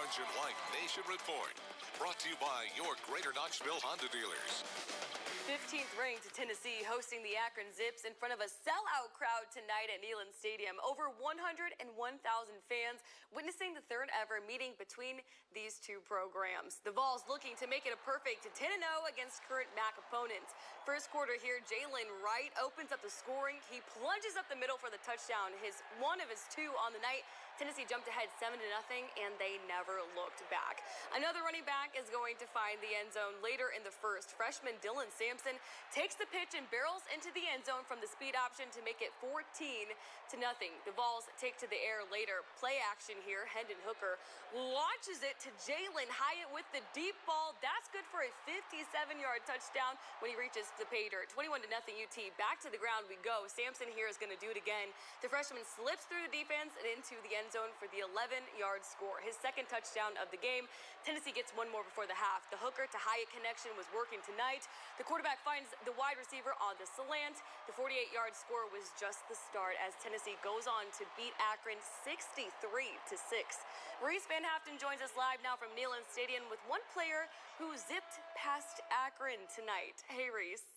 Orange and White Nation Report. Brought to you by your Greater Knoxville Honda dealers. 15th ranked Tennessee hosting the Akron Zips in front of a sellout crowd tonight at Neyland Stadium. Over 101,000 fans witnessing the third ever meeting between these two programs. The Vols looking to make it a perfect 10-0 against current MAC opponents. First quarter here, Jalen Wright opens up the scoring. He plunges up the middle for the touchdown, one of his two on the night. Tennessee jumped ahead 7-0, and they never looked back. Another running back is going to find the end zone later in the first. Freshman Dylan Sampson takes the pitch and barrels into the end zone from the speed option to make it 14-0. The Vols take to the air later. Play action here. Hendon Hooker launches it to Jalen Hyatt with the deep ball. That's good for a 57-yard touchdown when he reaches the pay dirt. 21-0 UT. Back to the ground we go. Sampson here is going to do it again. The freshman slips through the defense and into the end zone for the 11-yard score. His second touchdown of the game. Tennessee gets one more before the half. The Hooker to Hyatt connection was working tonight. The quarterback finds the wide receiver on the slant. The 48-yard score was just the start as Tennessee goes on to beat Akron 63-6. Reese Van Haften joins us live now from Neyland Stadium with one player who zipped past Akron tonight. Hey, Reese.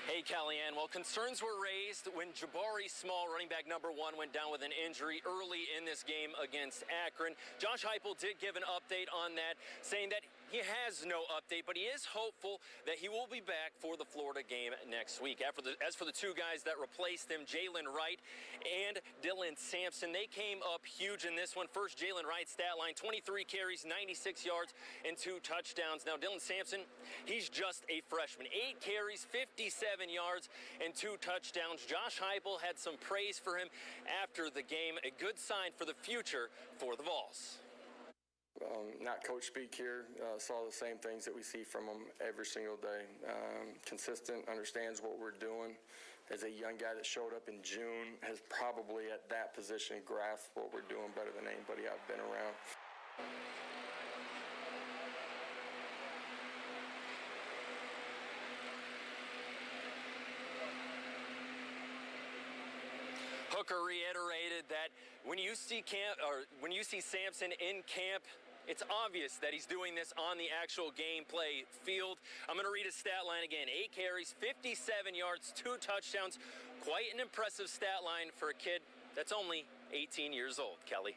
Hey, Kellyanne. Well, concerns were raised when Jabari Small, running back number 1, went down with an injury early in this game against Akron. Josh Heupel did give an update on that, saying that he has no update, but he is hopeful that he will be back for the Florida game next week. As for the two guys that replaced him, Jalen Wright and Dylan Sampson, they came up huge in this one. First, Jalen Wright's stat line, 23 carries, 96 yards, and 2 touchdowns. Now, Dylan Sampson, he's just a freshman. 8 carries, 57 yards, and 2 touchdowns. Josh Heupel had some praise for him after the game. A good sign for the future for the Vols. Not coach speak here, saw the same things that we see from him every single day. Consistent, understands what we're doing. As a young guy that showed up in June, has probably at that position grasped what we're doing better than anybody I've been around. Hooker reiterated that when you see Sampson in camp, it's obvious that he's doing this on the actual gameplay field. I'm going to read his stat line again. 8 carries, 57 yards, 2 touchdowns. Quite an impressive stat line for a kid that's only 18 years old. Kelly.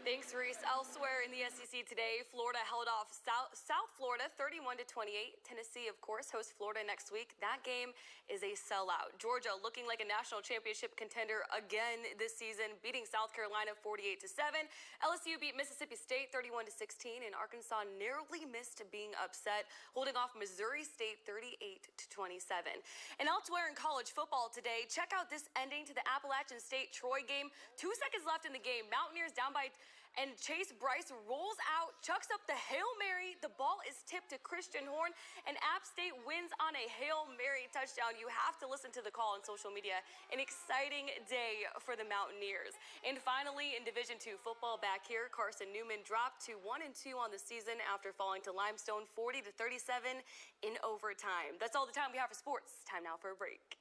Thanks, Reese. Elsewhere in the SEC today, Florida held off South Florida 31-28. Tennessee, of course, hosts Florida next week. That game is a sellout. Georgia looking like a national championship contender again this season, beating South Carolina 48-7. LSU beat Mississippi State 31-16, and Arkansas narrowly missed being upset, holding off Missouri State 38-27. And elsewhere in college football today, check out this ending to the Appalachian State-Troy game. 2 seconds left in the game. Mountaineers down by and Chase Bryce rolls out, chucks up the Hail Mary. The ball is tipped to Christian Horn, and App State wins on a Hail Mary touchdown. You have to listen to the call on social media. An exciting day for the Mountaineers. And finally, in Division II football back here, Carson Newman dropped to 1-2 on the season after falling to Limestone 40-37 in overtime. That's all the time we have for sports. Time now for a break.